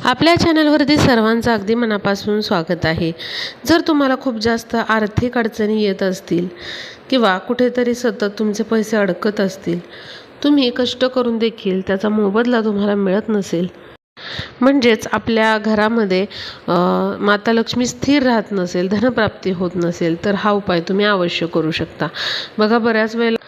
आपल्या चॅनलवरती सर्वांचं अगदी मनापासून स्वागत आहे। जर तुम्हाला खूप जास्त आर्थिक अडचणी येत असतील किंवा कुठेतरी सतत तुमचे पैसे अडकत असतील, तुम्ही कष्ट करून देखील त्याचा मोबदला तुम्हाला मिळत नसेल, म्हणजेच आपल्या घरामध्ये माता लक्ष्मी स्थिर राहत नसेल, धनप्राप्ती होत नसेल, तर हा उपाय तुम्ही अवश्य करू शकता। बघा, बऱ्याच वेळेला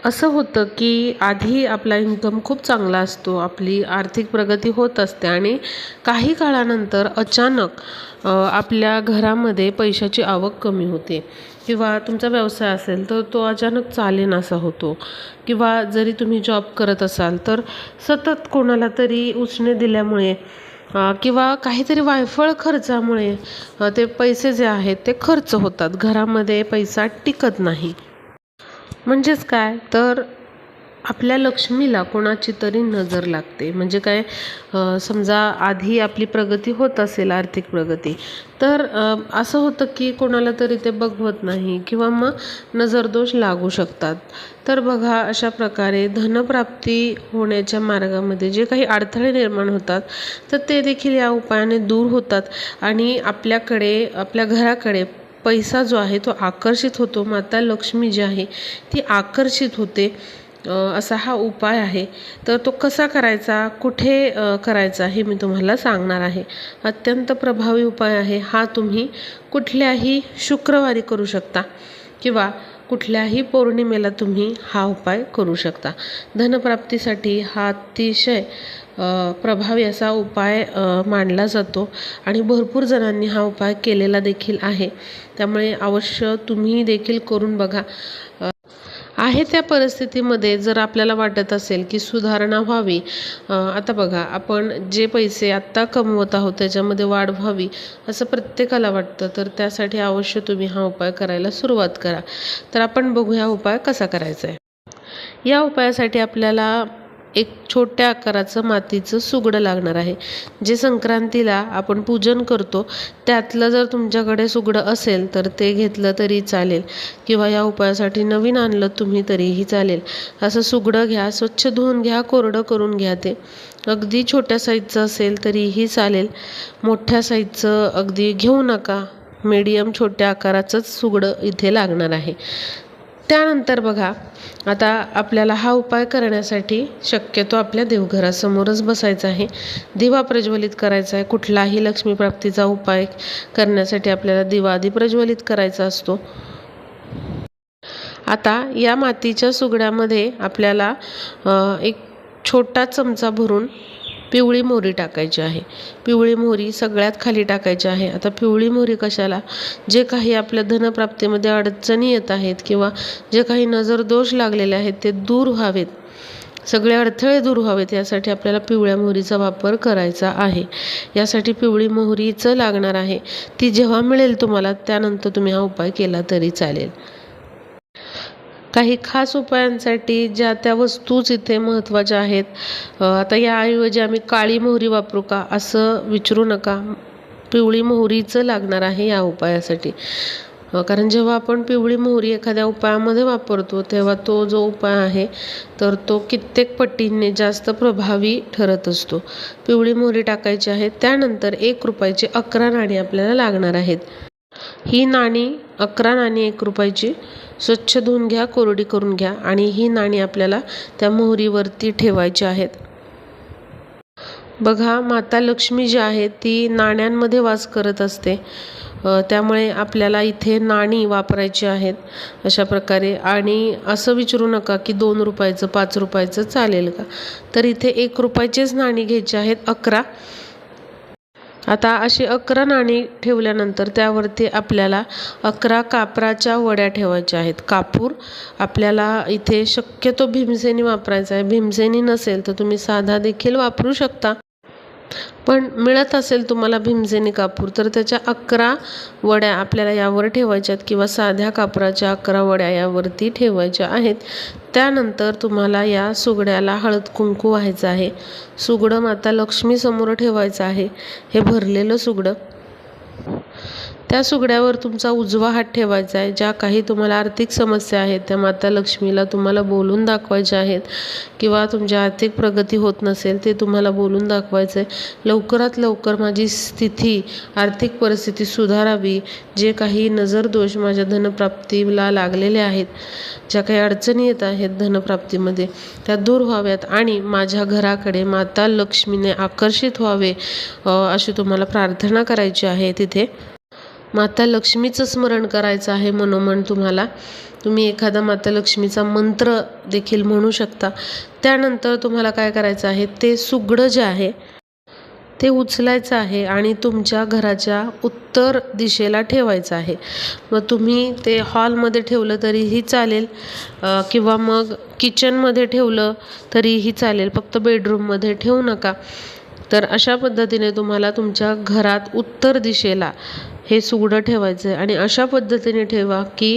असं होतं की आधी आपला इन्कम खूप चांगला असतो, आपली आर्थिक प्रगती होत असते आणि काही काळानंतर अचानक आपल्या घरामध्ये पैशाची आवक कमी होते किंवा तुमचा व्यवसाय असेल तर तो अचानक चालेनासा होतो किंवा जरी तुम्ही जॉब करत असाल तर सतत कोणाला तरी उसने दिल्यामुळे किंवा काहीतरी वायफळ खर्चामुळे ते पैसे जे आहेत ते खर्च होतात, घरामध्ये पैसा टिकत नाही। म्हणजेच काय तर आपल्या लक्ष्मीला कोणाची तरी नजर लागते। म्हणजे काय, समजा आधी आपली प्रगती होत असेल, आर्थिक प्रगती, तर असं होतं की कोणाला तरी ते बघवत नाही किंवा मग नजरदोष लागू शकतात। तर बघा, अशा प्रकारे धनप्राप्ती होण्याच्या मार्गामध्ये जे काही अडथळे निर्माण होतात तर ते देखील या उपायाने दूर होतात आणि आपल्या घराकडे पैसा जो आहे तो आकर्षित होतो, माता लक्ष्मी जी आहे ती आकर्षित होते। असा हा उपाय आहे। तर तो कसा करायचा, कुठे करायचा हे मी तुम्हाला सांगणार आहे। अत्यंत प्रभावी उपाय आहे हा। तुम्ही कुठल्याही शुक्रवारी करू शकता किंवा कुठल्याही पौर्णिमेला तुम्ही हा उपाय करू शकता। धनप्राप्तीसाठी हा अतिशय प्रभावी असा उपाय मानला जातो आणि भरपूर जणांनी हा उपाय केलेला देखील आहे। त्यामुळे अवश्य तुम्ही देखील करून बघा। आहे त्या परिस्थितीमध्ये जर आपल्याला वाटत असेल की सुधारणा व्हावी, आता बघा, आपण जे पैसे आत्ता कमवत आहोत त्याच्यामध्ये वाढ व्हावी असं प्रत्येकाला वाटतं, तर त्यासाठी अवश्य तुम्ही हा उपाय करायला सुरुवात करा। तर आपण बघूया उपाय कसा करायचा आहे। या उपायासाठी आपल्याला एक छोट्या आकाराचं मातीचं सुगडं लागणार आहे, जे संक्रांतीला आपण पूजन करतो त्यातलं जर तुमच्याकडे सुगडं असेल तर ते घेतलं तरी चालेल किंवा या उपायासाठी नवीन आणलं तुम्ही तरीही चालेल। असं सुगडं घ्या, स्वच्छ धुवून घ्या, कोरडं करून घ्या। ते अगदी छोट्या साईजचं असेल तरीही चालेल, मोठ्या साईजचं अगदी घेऊ नका, मीडियम छोट्या आकाराचंच सुगडं इथे लागणार आहे। त्यानंतर बघा, आता आपल्याला हा उपाय करण्यासाठी शक्यतो आपल्या देवघरासमोरच बसायचं आहे, दिवा प्रज्वलित करायचा आहे। कुठलाही लक्ष्मीप्राप्तीचा उपाय करण्यासाठी आपल्याला दिवा आधी प्रज्वलित करायचा असतो। आता या मातीच्या सुगड्यामध्ये आपल्याला एक छोटा चमचा भरून पिवळी मोहरी टाकायची आहे। पिवळी मोहरी सगळ्यात खाली टाकायची आहे। आता पिवळी मोहरी कशाला, जे काही आपल्या धनप्राप्तीमध्ये अडचणी येत आहेत किंवा जे काही नजरदोष लागलेले आहेत ते दूर व्हावेत, सगळे अडथळे दूर व्हावेत, यासाठी आपल्याला पिवळ्या मोहरीचा वापर करायचा आहे। यासाठी पिवळी मोहरीचं लागणार आहे। ती जेव्हा मिळेल तुम्हाला त्यानंतर तुम्ही हा उपाय केला तरी चालेल। काही खास उपायांसाठी ज्या त्या वस्तूच इथे महत्त्वाच्या आहेत। आता याऐवजी आम्ही काळी मोहरी वापरू का असं विचारू नका, पिवळी मोहरीचं लागणार आहे या उपायासाठी। कारण जेव्हा आपण पिवळी मोहरी एखाद्या उपायामध्ये वापरतो तेव्हा तो जो उपाय आहे तर तो कित्येक पटीने जास्त प्रभावी ठरत असतो। पिवळी मोहरी टाकायची आहे। त्यानंतर 1 रुपयाची 11 नाणी आपल्याला लागणार आहेत। ही नाणी 11 नाणी 1 रुपयाची स्वच्छ धुवून घ्या, कोरडी करून घ्या आणि ही नाणी आपल्याला त्या मोहरीवरती ठेवायची आहेत। बघा, माता लक्ष्मी जी आहे ती नाण्यांमध्ये वास करत असते, त्यामुळे आपल्याला इथे नाणी वापरायची आहेत अशा प्रकारे। आणि असं विचारू नका की 2 रुपयाचं 5 रुपयाचं चालेल का, तर इथे 1 रुपयाचीच नाणी घ्यायची आहेत 11। आता अशी 11 नाणी ठेवल्यानंतर त्यावरती आपल्याला 11 कापराच्या वड्या ठेवायच्या आहेत। कापूर आपल्याला इथे शक्यतो भीमसेनी वापरायचा आहे। भीमसेनी नसेल तर तुम्ही साधा देखील वापरू शकता, पण मिळत असेल तुम्हाला भीमसेनी कापूर तर त्याच्या 11 वड्या आपल्याला यावर ठेवायच्या आहेत किंवा साध्या कापराच्या 11 वड्या यावरती ठेवायच्या आहेत। त्यानंतर तुम्हाला या सुगड्याला हळद कुंकू व्हायचं आहे। सुगडं माता लक्ष्मी समोर ठेवायचं आहे, हे भरलेलं सुगडं। त्या सुगड्यावर तुमचा उजवा हात ठेवायचा आहे. ज्या काही तुम्हाला आर्थिक समस्या आहेत त्या माता लक्ष्मीला तुम्हाला बोलून दाखवायच्या आहेत, किंवा तुमची आर्थिक प्रगती होत नसेल ते तुम्हाला बोलून दाखवायचं आहे. लवकरात लवकर माझी स्थिती, आर्थिक परिस्थिती सुधारावी. जे काही नजरदोष माझ्या धनप्राप्तीला लागलेले आहेत, ज्या काही अडचणी येत आहेत धनप्राप्तीमध्ये, त्या दूर व्हाव्यात आणि माझ्या घराकडे माता लक्ष्मीने आकर्षित व्हावे, अशी तुम्हाला प्रार्थना करायची आहे. तिथे माता लक्ष्मीचं स्मरण करायचं आहे मनोमन तुम्हाला. तुम्ही एखादा माता लक्ष्मीचा मंत्र देखील म्हणू शकता. त्यानंतर तुम्हाला काय करायचं आहे, ते सुगडं जे आहे ते उचलायचं आहे आणि तुमच्या घराच्या उत्तर दिशेला ठेवायचं आहे. मग तुम्ही ते हॉलमध्ये ठेवलं तरीही चालेल, किंवा मग किचनमध्ये ठेवलं तरीही चालेल, फक्त बेडरूममध्ये ठेवू नका. तर अशा पद्धतीने तुम्हाला तुमच्या घरात उत्तर दिशेला हे सुगडं ठेवायचं आहे आणि अशा पद्धतीने ठेवा की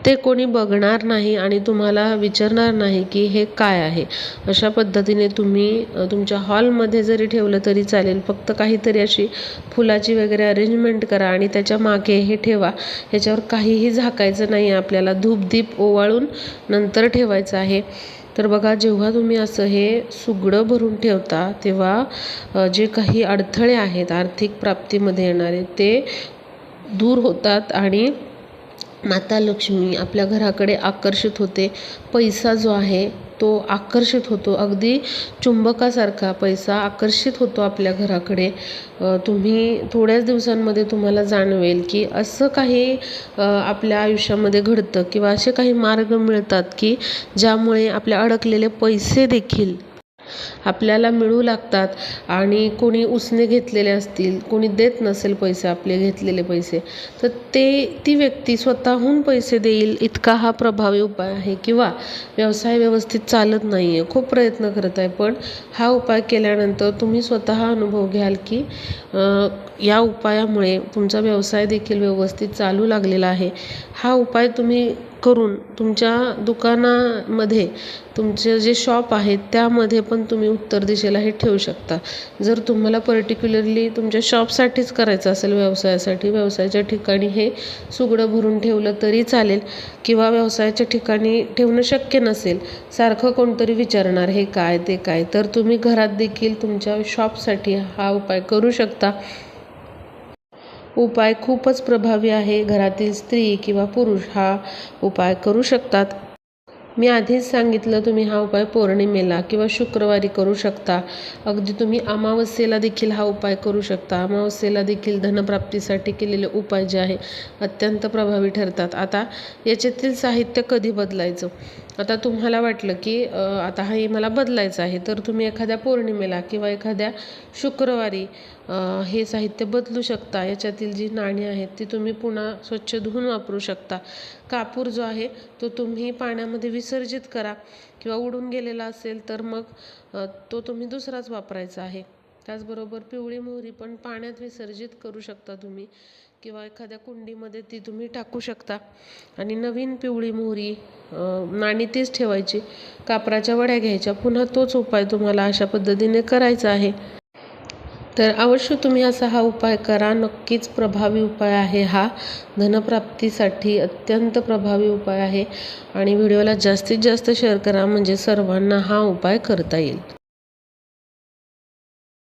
ते कोणी बघणार नाही आणि तुम्हाला विचारणार नाही की हे काय आहे. अशा पद्धतीने तुम्ही तुमच्या हॉलमध्ये जरी ठेवलं तरी चालेल, फक्त काहीतरी अशी फुलाची वगैरे अरेंजमेंट करा आणि त्याच्या मागे हे ठेवा. ह्याच्यावर काहीही झाकायचं नाही, आपल्याला धूपदीप ओवाळून नंतर ठेवायचं आहे. तर बघा, जेव्हा तुम्ही असं हे सुगडं भरून ठेवता तेव्हा जे काही अडथळे आहेत आर्थिक प्राप्तीमध्ये येणारे ते दूर होतात आणि माता लक्ष्मी आपल्या घराकडे आकर्षित होते. पैसा जो आहे तो आकर्षित होतो, अगदी चुंबकासारखा पैसा आकर्षित होतो आपल्या घराकडे. तुम्ही थोड्याच दिवसांमध्ये तुम्हाला जाणवेल की असं काही आपल्या आयुष्यामध्ये घडतं, किंवा असे काही मार्ग मिळतात की ज्यामुळे आपल्या अडकलेले पैसे देखील आपल्याला मिळू लागतात. आणि कोणी उसने घेतलेले असतील, कोणी देत नसेल पैसे, आपले घेतलेले पैसे, तर ती व्यक्ती स्वतःहून पैसे देईल इतका हा प्रभावी उपाय आहे. किंवा व्यवसाय व्यवस्थित चालत नाही आहे, खूप प्रयत्न करत आहे, पण हा उपाय केल्यानंतर तुम्ही स्वतः अनुभव घ्याल की या उपायामुळे तुमचा व्यवसाय देखील व्यवस्थित चालू लागलेला आहे. हा उपाय तुम्ही करून तुमच्या दुकानामध्ये, तुमचे जे शॉप आहेत त्यामध्ये पण तुम्ही उत्तर दिशेला हे ठेवू शकता. जर तुम्हाला पर्टिक्युलरली तुमच्या शॉपसाठीच करायचं असेल, व्यवसायाच्या ठिकाणी हे सुगडं भरून ठेवलं तरी चालेल, किंवा व्यवसायाच्या ठिकाणी ठेवणं शक्य नसेल, सारखं कोणतरी विचारणार हे काय ते काय, तर तुम्ही घरात देखील तुमच्या शॉपसाठी हा उपाय करू शकता. उपाय खूपच प्रभावी आहे. घरातील स्त्री किंवा पुरुष हा उपाय करू शकतात. मी आधीच सांगितलं, तुम्ही हा उपाय पौर्णिमेला किंवा शुक्रवारी करू शकता. अगदी तुम्ही अमावस्येला देखील हा उपाय करू शकता. अमावस्येला देखील धनप्राप्तीसाठी केलेले उपाय जे आहे अत्यंत प्रभावी ठरतात. आता याच्यातील साहित्य कधी बदलायचं, आता तुम्हाला वाटलं की आता हे मला बदलायचं आहे, तर तुम्ही एखाद्या पौर्णिमेला किंवा एखाद्या शुक्रवारी हे साहित्य बदलू शकता. याच्यातील जी नाणी आहेत ती तुम्ही पुन्हा स्वच्छ धुवून वापरू शकता. कापूर जो आहे तो तुम्ही पाण्यामध्ये विसर्जित करा, किंवा उडून गेलेला असेल तर मग तो तुम्ही दुसराच वापरायचा आहे. त्याचबरोबर पिवळी मोहरी पण पाण्यात विसर्जित करू शकता तुम्ही, किंवा एखाद्या कुंडीमध्ये ती तुम्ही टाकू शकता. आणि नवीन पिवळी मोहरी, नाणी तीच ठेवायची, कापराच्या वड्या घ्यायच्या, पुन्हा तोच उपाय तुम्हाला अशा पद्धतीने करायचा आहे. तर अवश्य तुम्ही असा हा उपाय करा. नक्कीच प्रभावी उपाय आहे हा, धनप्राप्तीसाठी अत्यंत प्रभावी उपाय आहे. आणि व्हिडिओला जास्तीत जास्त शेअर करा, म्हणजे सर्वांना हा उपाय करता येईल.